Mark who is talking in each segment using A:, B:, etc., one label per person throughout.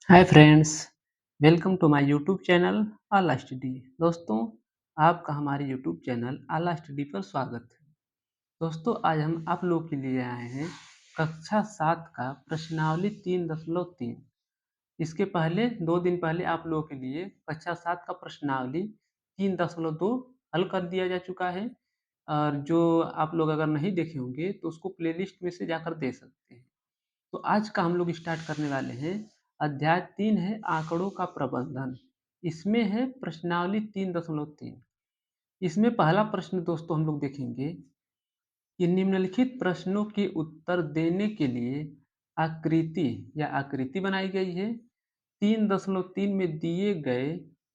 A: Hi friends, welcome to my YouTube channel आला study. दोस्तों, आपका हमारे यूट्यूब चैनल आला स्टडी पर स्वागत है। दोस्तों, आज हम आप लोगों के लिए आए हैं कक्षा 7 का प्रश्नावली 3.3। इसके पहले 2 दिन पहले आप लोगों के लिए कक्षा 7 का प्रश्नावली 3.2 हल कर दिया जा चुका है। और जो आप लोग अगर नहीं देखे होंगे तो उसको प्लेलिस्ट में से जाकर देख सकते हैं। तो आज का हम लोग स्टार्ट करने वाले हैं। अध्याय 3 है आंकड़ों का प्रबंधन। इसमें है प्रश्नावली 3.3। इसमें पहला प्रश्न दोस्तों हम लोग देखेंगे कि निम्नलिखित प्रश्नों के उत्तर देने के लिए आकृति बनाई गई है। 3.3 में दिए गए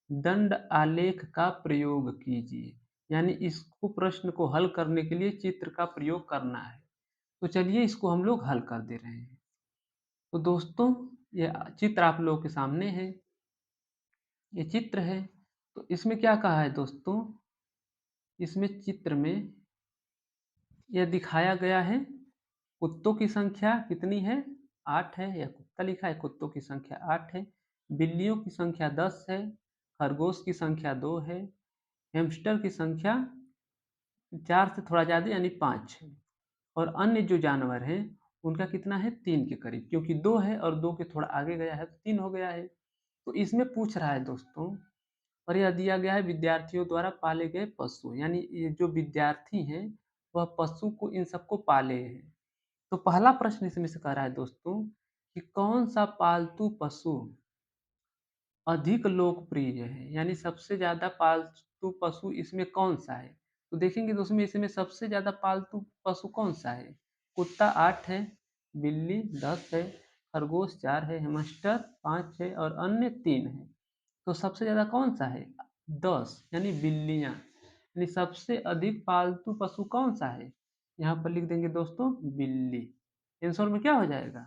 A: दंड आलेख का प्रयोग कीजिए। यानी इसको प्रश्न को हल करने के लिए चित्र का प्रयोग करना है। तो चलिए इसको हम लोग हल कर दे रहे हैं। तो दोस्तों, ये चित्र आप लोगों के सामने है। ये चित्र है। तो इसमें क्या कहा है दोस्तों, इसमें चित्र में यह दिखाया गया है कुत्तों की संख्या कितनी है, 8 है। यह कुत्ता लिखा है, कुत्तों की संख्या 8 है। बिल्लियों की संख्या 10 है। खरगोश की संख्या 2 है। हैमस्टर की संख्या 4 से थोड़ा ज़्यादा यानी 5 है। और अन्य जो जानवर हैं उनका कितना है, 3 के करीब, क्योंकि 2 है और 2 के थोड़ा आगे गया है तो 3 हो गया है। तो इसमें पूछ रहा है दोस्तों, और यह दिया गया है विद्यार्थियों द्वारा पाले गए पशु, यानी ये जो विद्यार्थी हैं वह पशु को इन सबको पाले हैं। तो पहला प्रश्न इसमें से कह रहा है दोस्तों कि कौन सा पालतू पशु अधिक लोकप्रिय है, यानी सबसे ज्यादा पालतू पशु इसमें कौन सा है। तो देखेंगे दोस्तों, इसमें सबसे ज्यादा पालतू पशु कौन सा है। कुत्ता 8 है, बिल्ली 10 है, खरगोश 4 है, हैमस्टर 5 है और अन्य 3 है। तो सबसे ज्यादा कौन सा है, 10, यानी बिल्लियां। यानी सबसे अधिक पालतू पशु कौन सा है, यहाँ पर लिख देंगे दोस्तों बिल्ली। आंसर में क्या हो जाएगा,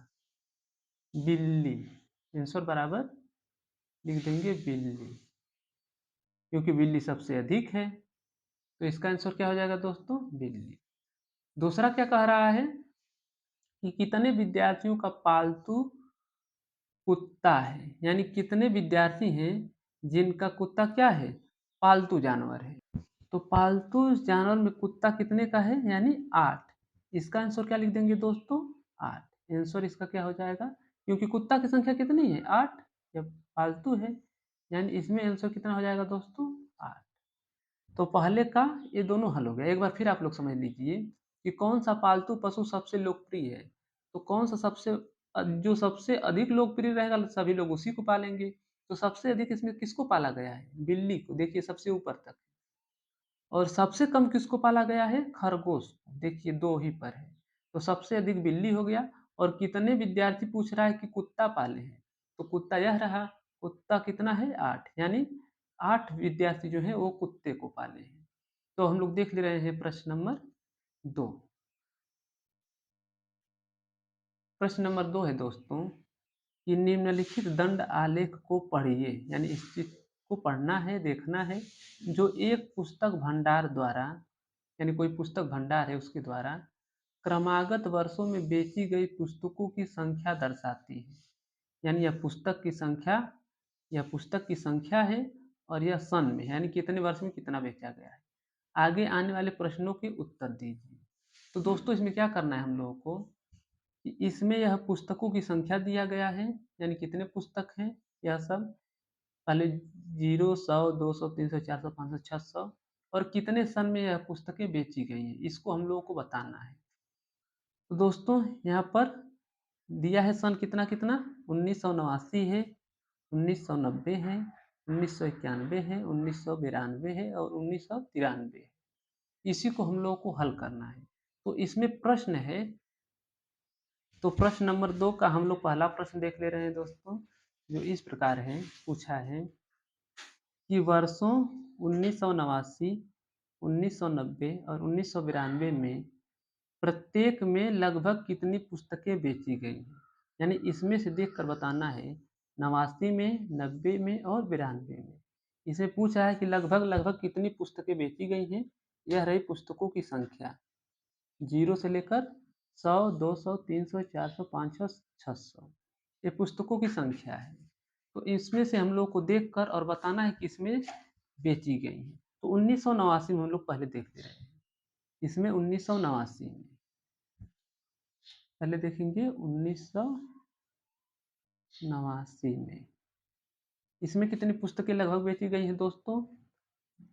A: बिल्ली। आंसर बराबर लिख देंगे बिल्ली, क्योंकि बिल्ली सबसे अधिक है। तो इसका आंसर क्या हो जाएगा दोस्तों, बिल्ली। दूसरा क्या कह रहा है कि कितने विद्यार्थियों का पालतू कुत्ता है, यानी कितने विद्यार्थी हैं जिनका कुत्ता क्या है, पालतू जानवर है। तो पालतू जानवर में कुत्ता कितने का है, यानी 8। इसका आंसर क्या लिख देंगे दोस्तों, 8। आंसर इसका क्या हो जाएगा, क्योंकि कुत्ता की संख्या कितनी है, 8। जब पालतू है, यानी इसमें आंसर कितना हो जाएगा दोस्तों, 8। तो पहले का ये दोनों हल हो गया। एक बार फिर आप लोग समझ लीजिए कि कौन सा पालतू पशु सबसे लोकप्रिय है। तो कौन सा जो सबसे अधिक लोकप्रिय रहेगा सभी लोग उसी को पालेंगे। तो सबसे अधिक इसमें किसको पाला गया है, बिल्ली को। देखिए सबसे ऊपर तक। और सबसे कम किसको पाला गया है, खरगोश को। देखिए 2 ही पर है। तो सबसे अधिक बिल्ली हो गया। और कितने विद्यार्थी पूछ रहा है कि कुत्ता पाले हैं, तो कुत्ता यह रहा। कुत्ता कितना है, 8, यानी 8 विद्यार्थी जो है वो कुत्ते को पाले हैं। तो हम लोग देख ले रहे हैं प्रश्न नंबर 2। प्रश्न नंबर 2 है दोस्तों कि निम्नलिखित दंड आलेख को पढ़िए, यानी इस चीज को पढ़ना है, देखना है, जो एक पुस्तक भंडार द्वारा, यानी कोई पुस्तक भंडार है उसके द्वारा क्रमागत वर्षों में बेची गई पुस्तकों की संख्या दर्शाती है। यानी यह पुस्तक की संख्या है और यह सन में, यानी कितने वर्ष में कितना बेचा गया है। आगे आने वाले प्रश्नों के उत्तर दीजिए। तो दोस्तों इसमें क्या करना है हम लोगों को कि इसमें यह पुस्तकों की संख्या दिया गया है, यानी कितने पुस्तक हैं यह सब। पहले 0, 100, 200, 300, 400, 500, 600 और कितने सन में यह पुस्तकें बेची गई हैं, इसको हम लोगों को बताना है। तो दोस्तों यहाँ पर दिया है सन कितना कितना, 1989 है, 1990 है, 1991 है, 1992 है और 1993 है। इसी को हम लोगों को हल करना है। तो इसमें प्रश्न है। तो प्रश्न नंबर 2 का हम लोग पहला प्रश्न देख ले रहे हैं दोस्तों, जो इस प्रकार है। पूछा है कि वर्षों 1989, 1990 और 1992 में प्रत्येक में लगभग कितनी पुस्तकें बेची गई हैं। यानी इसमें से देख कर बताना है, 89 में, 90 में और 92 में। इसे पूछा है कि लगभग लगभग कितनी पुस्तकें बेची गई हैं। यह रही पुस्तकों की संख्या, 0 से लेकर 100, 200, 300, 400, 500, 600। ये पुस्तकों की संख्या है। तो इसमें से हम लोग को देखकर और बताना है कि इसमें बेची गई हैं। तो 1989 में हम लोग पहले देख ले रहे हैं। इसमें 1989 में पहले देखेंगे 1989 में इसमें कितनी पुस्तकें लगभग बेची गई हैं दोस्तों?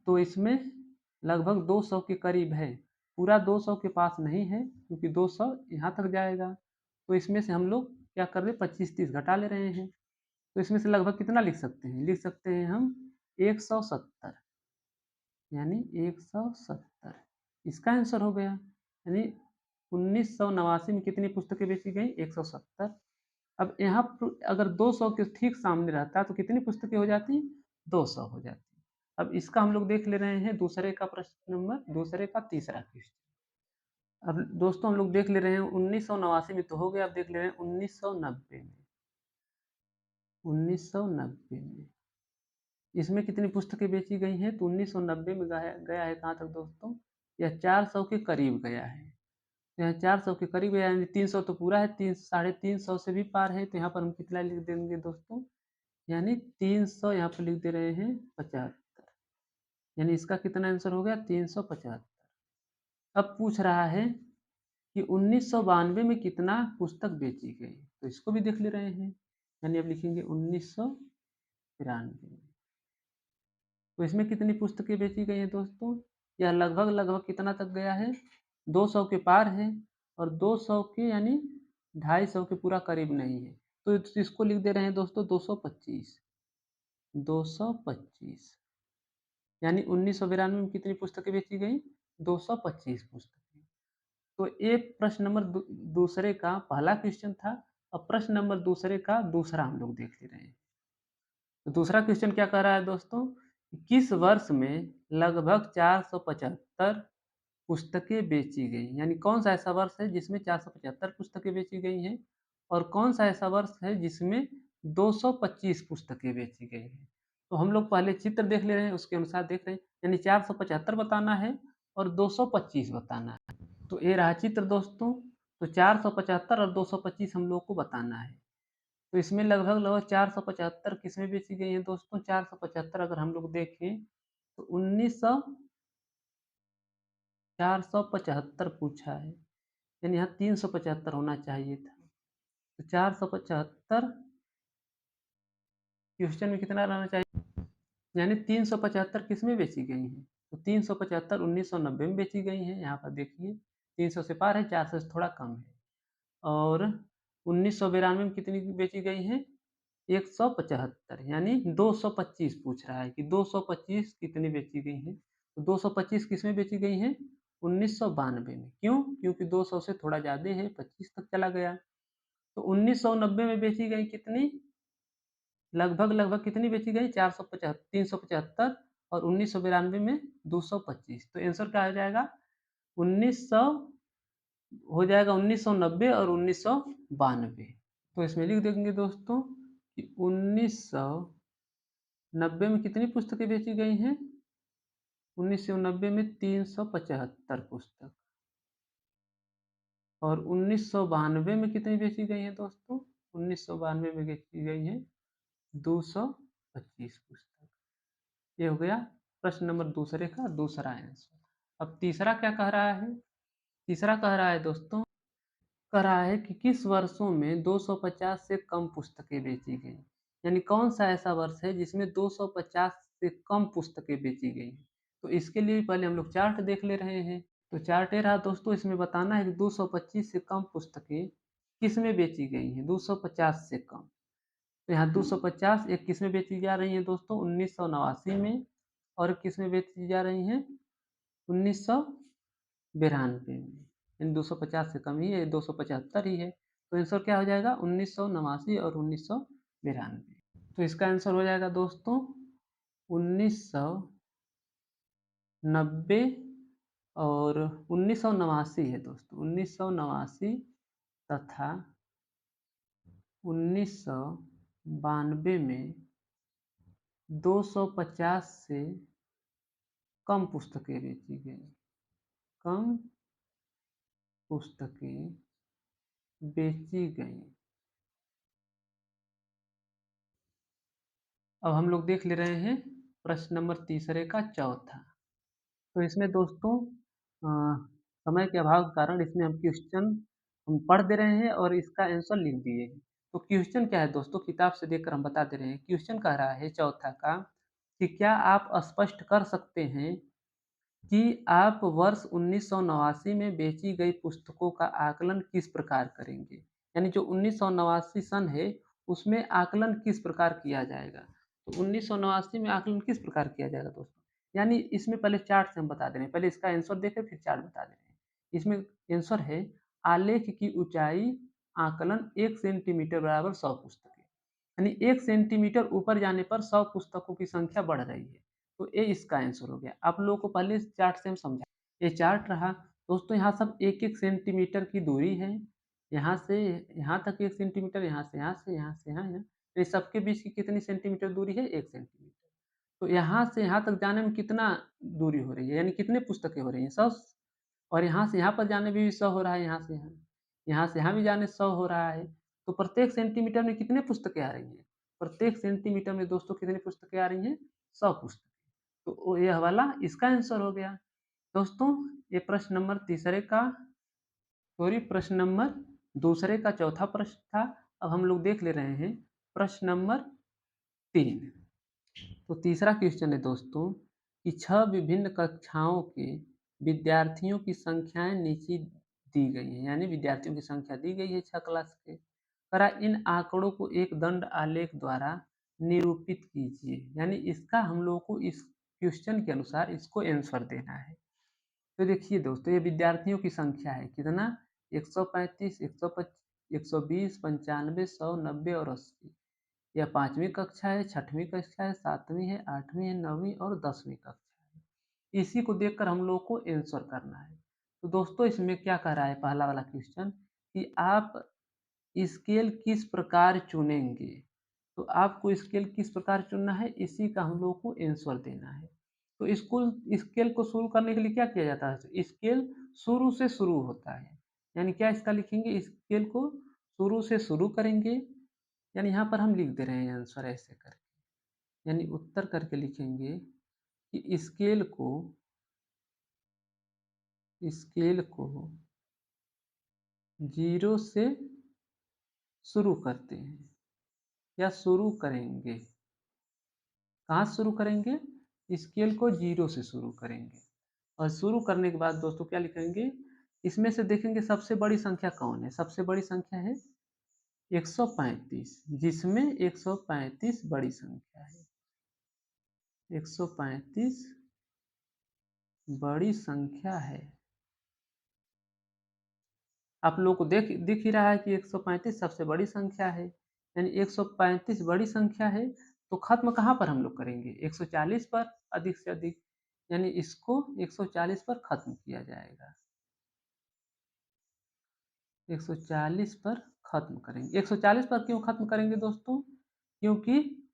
A: तो इसमें लगभग 200 के करीब है। पूरा 200 के पास नहीं है क्योंकि 200 यहाँ तक जाएगा। तो इसमें से हम लोग क्या कर रहे हैं, 25-30 घटा ले रहे हैं। तो इसमें से लगभग कितना लिख सकते हैं? लिख सकते हैं हम 170, यानी 170 इसका आंसर हो गया। यानी 1989 में कितनी पुस्तकें बेची गई? 170। अब यहाँ अगर 200 के ठीक सामने रहता तो कितनी पुस्तकें हो जाती? 200 हो जाती। अब इसका हम लोग देख ले रहे हैं दूसरे का प्रश्न नंबर, दूसरे का तीसरा क्वेश्चन। अब दोस्तों हम लोग देख ले रहे हैं 1989 में तो हो गया। अब देख ले रहे हैं 1990 में। 1990 में इसमें कितनी पुस्तकें बेची गई हैं? तो 1990 में गया है कहाँ तक दोस्तों? यह 400 के करीब गया है। यहाँ 400 के करीब गया, यानी 300 तो पूरा है, 350 से भी पार है। तो यहाँ पर हम कितना लिख देंगे दोस्तों? यानी 300 यहाँ पर लिख दे रहे हैं 75, यानी इसका कितना आंसर हो गया? 375। अब पूछ रहा है कि 1992 में कितना पुस्तक बेची गई, तो इसको भी देख ले रहे हैं। यानी अब लिखेंगे 1993 में। तो इसमें कितनी पुस्तकें बेची गई हैं दोस्तों? यह लगभग लगभग कितना तक गया है? 200 के पार है, और 200 के यानी 250 के पूरा करीब नहीं है। तो इसको लिख दे रहे हैं दोस्तों 225। 225 यानी 1992 में कितनी पुस्तकें बेची गई? 225 पुस्तकें। तो ये प्रश्न नंबर दूसरे का पहला क्वेश्चन था। अब प्रश्न नंबर दूसरे का दूसरा हम लोग देख ले रहे हैं। तो दूसरा क्वेश्चन क्या कह रहा है दोस्तों? किस वर्ष में लगभग 475 पुस्तकें बेची गई? यानी कौन सा ऐसा वर्ष है जिसमें 475 पुस्तकें बेची गई हैं, और कौन सा ऐसा वर्ष है जिसमें 225 पुस्तकें बेची गई हैं? तो हम लोग पहले चित्र देख ले रहे हैं, उसके अनुसार देख रहे हैं। यानी 475 बताना है और 225 बताना है। तो ये रहा चित्र दोस्तों। तो 475 और 225 हम लोग को बताना है। तो इसमें लगभग लगभग 475 किसमें बेची गई है दोस्तों? 475 अगर हम लोग देखें तो 475 पूछा है, यानी यहाँ 375 होना चाहिए था। तो 475 क्वेश्चन में कितना रहना चाहिए? यानी 375 किसमें बेची गई हैं? तो 375 1990 में बेची गई हैं। यहाँ पर देखिए 300 से पार है, 400 से थोड़ा कम है। और 1992 में कितनी बेची गई हैं? 175, यानी 225 पूछ रहा है कि 225 कितनी बेची गई हैं। तो 225 किसमें बेची गई हैं? 1992 में। क्यों? क्योंकि 200 से थोड़ा ज़्यादा है, 25 तक चला गया। तो 1990 में बेची गई कितनी? लगभग लगभग कितनी बेची गई? 375 और 1992 में 225। तो आंसर क्या हो जाएगा? 1900 हो जाएगा 1990 और 1992। तो इसमें लिख देंगे दोस्तों कि 1990 में कितनी पुस्तकें बेची गई हैं? 1990 में 375 पुस्तक। और 1992 में कितनी बेची गई हैं दोस्तों? 1992 में बेची गई हैं 225 पुस्तक। ये हो गया प्रश्न नंबर दूसरे का दूसरा आंसर। अब तीसरा क्या कह रहा है? तीसरा कह रहा है दोस्तों, कह रहा है कि किस वर्षों में 250 से कम पुस्तकें बेची गई? यानी कौन सा ऐसा वर्ष है जिसमें 250 से कम पुस्तकें बेची गई? तो इसके लिए पहले हम लोग चार्ट देख ले रहे हैं। तो चार्ट ये रहा दोस्तों। इसमें बताना है कि 225 से कम पुस्तकें किस में बेची गई हैं? 250 से कम। तो यहाँ 250 एक किस में बेची जा रही है दोस्तों? 1989 में। और किस में बेची जा रही हैं? 1992 में। इन 250 से कम ही है, 275 ही है। तो आंसर क्या हो जाएगा? 1989 और 1992। तो इसका आंसर हो जाएगा दोस्तों 1990 और 1989 है दोस्तों। 1989 तथा 1992 में 250 से कम पुस्तकें बेची गई। कम पुस्तकें बेची गई। अब हम लोग देख ले रहे हैं प्रश्न नंबर तीसरे का चौथा। तो इसमें दोस्तों समय के अभाव के कारण इसमें हम क्वेश्चन हम पढ़ दे रहे हैं और इसका आंसर लिख दिए हैं। तो क्वेश्चन क्या है दोस्तों, किताब से देखकर हम बता दे रहे हैं। क्वेश्चन कह रहा है चौथा का कि क्या आप स्पष्ट कर सकते हैं कि आप वर्ष 1989 में बेची गई पुस्तकों का आकलन किस प्रकार करेंगे? यानी जो 1989 सन है, उसमें आकलन किस प्रकार किया जाएगा? तो 1989 में आकलन किस प्रकार किया जाएगा दोस्तों? यानी इसमें पहले चार्ट से हम बता दे रहे हैं, पहले इसका आंसर देखें फिर चार्ट बता दे रहे हैं। इसमें आंसर है आलेख की ऊंचाई आकलन 1 सेंटीमीटर बराबर 100 पुस्तकें। यानी 1 सेंटीमीटर ऊपर जाने पर 100 पुस्तकों की संख्या बढ़ रही है। तो ये इसका आंसर हो गया। आप लोगों को पहले इस चार्ट से हम समझा, ये चार्ट रहा दोस्तों। यहाँ सब एक एक सेंटीमीटर की दूरी है, यहाँ से यहाँ तक 1 सेंटीमीटर, यहाँ से यहाँ से यहाँ से यहाँ यहाँ, तो ये सबके बीच की कितनी सेंटीमीटर दूरी है? 1 सेंटीमीटर। तो यहाँ से यहाँ तक जाने में कितना दूरी हो रही है, यानी कितने पुस्तकें हो रही हैं? 100। और यहाँ से यहाँ पर जाने में भी 100 हो रहा है, यहाँ से यहाँ, यहाँ से यहाँ भी जाने 100 हो रहा है। तो प्रत्येक सेंटीमीटर में कितने पुस्तकें आ रही हैं? प्रत्येक सेंटीमीटर में दोस्तों कितनी पुस्तकें आ रही हैं? 100 पुस्तकें। तो यह वाला इसका आंसर हो गया। दोस्तों ये प्रश्न नंबर तीसरे का, सॉरी प्रश्न नंबर दूसरे का चौथा प्रश्न था। अब हम लोग देख ले रहे हैं प्रश्न नंबर 3। तो तीसरा क्वेश्चन है दोस्तों कि 6 विभिन्न कक्षाओं के विद्यार्थियों की संख्याएं नीचे दी गई हैं, यानी विद्यार्थियों की संख्या दी गई है 6 क्लास के। करा इन आंकड़ों को एक दंड आलेख द्वारा निरूपित कीजिए। यानी इसका हम लोगों को इस क्वेश्चन के अनुसार इसको आंसर देना है। तो देखिए दोस्तों, ये विद्यार्थियों की संख्या है कितना? 135, 120, 95, 100, 90 और 80। यह 5वीं कक्षा है, 6वीं कक्षा है, 7वीं है, 8वीं है, 9वीं और 10वीं कक्षा है। इसी को देखकर हम लोग को आंसर करना है। तो दोस्तों इसमें क्या कह रहा है पहला वाला क्वेश्चन कि आप स्केल किस प्रकार चुनेंगे? तो आपको स्केल किस प्रकार चुनना है, इसी का हम लोग को आंसर देना है। तो स्कूल स्केल को शुरू करने के लिए क्या किया जाता है? स्केल शुरू से शुरू होता है। यानी क्या इसका लिखेंगे? स्केल को शुरू से शुरू करेंगे। यानी यहाँ पर हम लिख दे रहे हैं आंसर ऐसे करके, यानी उत्तर करके लिखेंगे कि स्केल को 0 से शुरू करते हैं या शुरू करेंगे। कहाँ से शुरू करेंगे? स्केल को 0 से शुरू करेंगे और शुरू करने के बाद दोस्तों क्या लिखेंगे? इसमें से देखेंगे सबसे बड़ी संख्या कौन है? सबसे बड़ी संख्या है 135, जिसमें 135 बड़ी संख्या है। 135 बड़ी संख्या है। आप लोगों को दिख ही रहा है कि 135 सबसे बड़ी संख्या है। यानी 135 बड़ी संख्या है। तो खत्म कहाँ पर हम लोग करेंगे? 140 पर अधिक से अधिक। यानी इसको 140 पर खत्म किया जाएगा। 140 पर खत्म करेंगे। 140 पर क्यों खत्म करेंगे दोस्तों? क्योंकि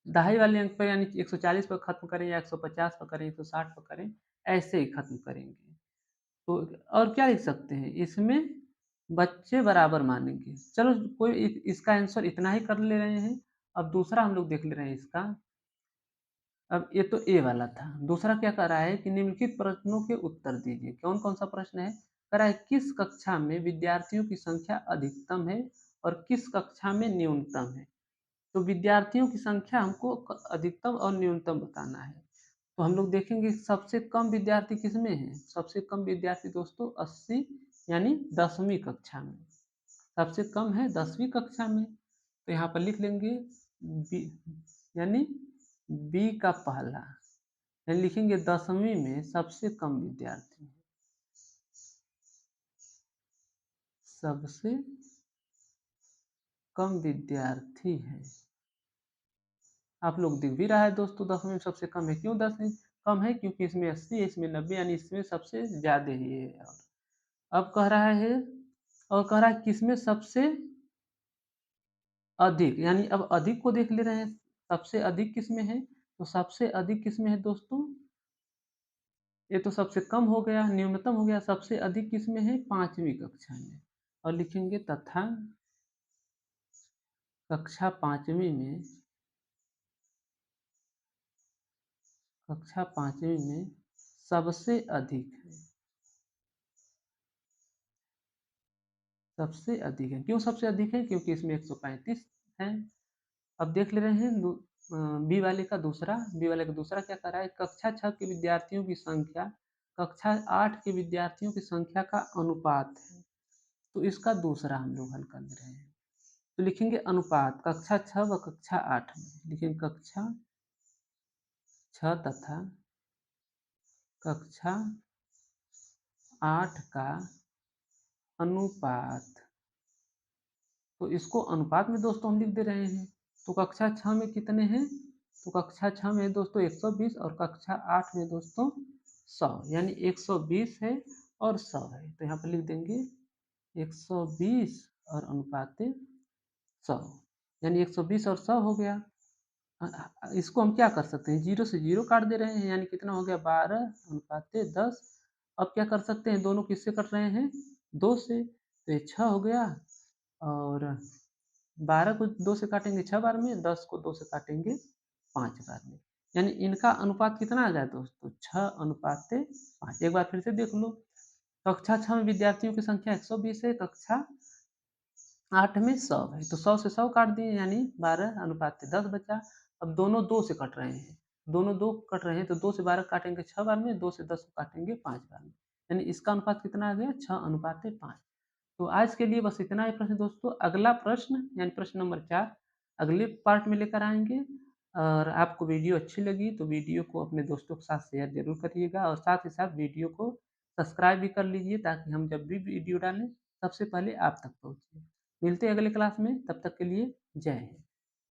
A: दहाई वाले अंक पर, यानी 140 पर खत्म करें या 150 पर करें, 160 पर करें, ऐसे ही खत्म करेंगे। तो और क्या लिख सकते हैं इसमें? बच्चे बराबर मानेंगे। चलो कोई इसका आंसर इतना ही कर ले रहे हैं। अब दूसरा हम लोग देख ले रहे हैं इसका। अब ये तो ए वाला था। दूसरा क्या कर रहा है कि निम्नलिखित प्रश्नों के उत्तर दीजिए। कौन कौन सा प्रश्न है? कह रहा है किस कक्षा में विद्यार्थियों की संख्या अधिकतम है और किस कक्षा में न्यूनतम है? तो विद्यार्थियों की संख्या हमको अधिकतम और न्यूनतम बताना है। तो हम लोग देखेंगे सबसे कम विद्यार्थी किसमें है? सबसे कम विद्यार्थी दोस्तों 80, यानी 10वीं कक्षा में। सबसे कम है 10वीं कक्षा में। तो यहाँ पर लिख लेंगे बी, यानी बी का पहला, यानी लिखेंगे 10वीं में सबसे कम विद्यार्थी है। सबसे कम विद्यार्थी है। आप लोग दिख भी रहा है दोस्तों 10वीं में सबसे कम है। क्यों 10वीं कम है? क्योंकि इसमें 80 है, इसमें 90, यानी इसमें सबसे ज्यादा ही है। और अब कह रहा है, और कह रहा है किसमें सबसे अधिक, यानी अब अधिक को देख ले रहे हैं। सबसे अधिक किसमें है? तो सबसे अधिक किसमें है दोस्तों? ये तो सबसे कम हो गया, न्यूनतम हो गया। सबसे अधिक किसमें है? 5वीं कक्षा में। और लिखेंगे तथा कक्षा 5वीं में कक्षा 5वीं में सबसे अधिक है। सबसे अधिक है, क्यों सबसे अधिक है? क्योंकि इसमें 135 हैं। अब देख ले रहे हैं बी वाले का दूसरा। बी वाले का दूसरा क्या कर रहा है? कक्षा 6 के विद्यार्थियों की संख्या कक्षा 8 के विद्यार्थियों की संख्या का अनुपात है। तो इसका दूसरा हम लोग हल कर रहे हैं। तो लिखेंगे अनुपात कक्षा 6 व कक्षा 8 में। लिखेंगे कक्षा 6 तथा कक्षा 8 का अनुपात। तो इसको अनुपात में दोस्तों हम लिख दे रहे हैं। तो कक्षा 6 में कितने हैं? तो कक्षा 6 में दोस्तों 120 और कक्षा 8 में दोस्तों 100, यानी 120 है और 100 है। तो यहाँ पर लिख देंगे 120 और अनुपात 100, यानी 120 और 100 हो गया। इसको हम क्या कर सकते हैं? जीरो से जीरो काट दे रहे हैं, यानी कितना हो गया? 12 अनुपात 10। अब क्या कर सकते हैं? दोनों किससे कट रहे हैं? 2 से। तो ये 6 हो गया और 12 को 2 से काटेंगे 6 बार में, 10 को 2 से काटेंगे 5 बार में। यानी इनका अनुपात कितना आ जाए दोस्तों? 6 अनुपात 5। एक बार फिर से देख लो। कक्षा 6 में विद्यार्थियों की संख्या 120 है, कक्षा 8 में 100 है। तो 100 से 100 काट दिए, यानी 12 अनुपात 10 बचा। अब दोनों 2 से कट रहे हैं। दोनों 2 कट रहे हैं तो 2 से 12 काटेंगे 6 बार में, 2 से 10 को काटेंगे 5 बार में। यानी इसका अनुपात कितना आ गया? 6 अनुपात 5। तो आज के लिए बस इतना ही प्रश्न दोस्तों। अगला प्रश्न यानी प्रश्न नंबर 4 अगले पार्ट में लेकर आएंगे। और आपको वीडियो अच्छी लगी तो वीडियो को अपने दोस्तों के साथ शेयर जरूर करिएगा और साथ ही साथ वीडियो को सब्सक्राइब भी कर लीजिए, ताकि हम जब भी वीडियो डालें सबसे पहले आप तक पहुंचे। मिलते हैं अगले क्लास में, तब तक के लिए जय हिंद।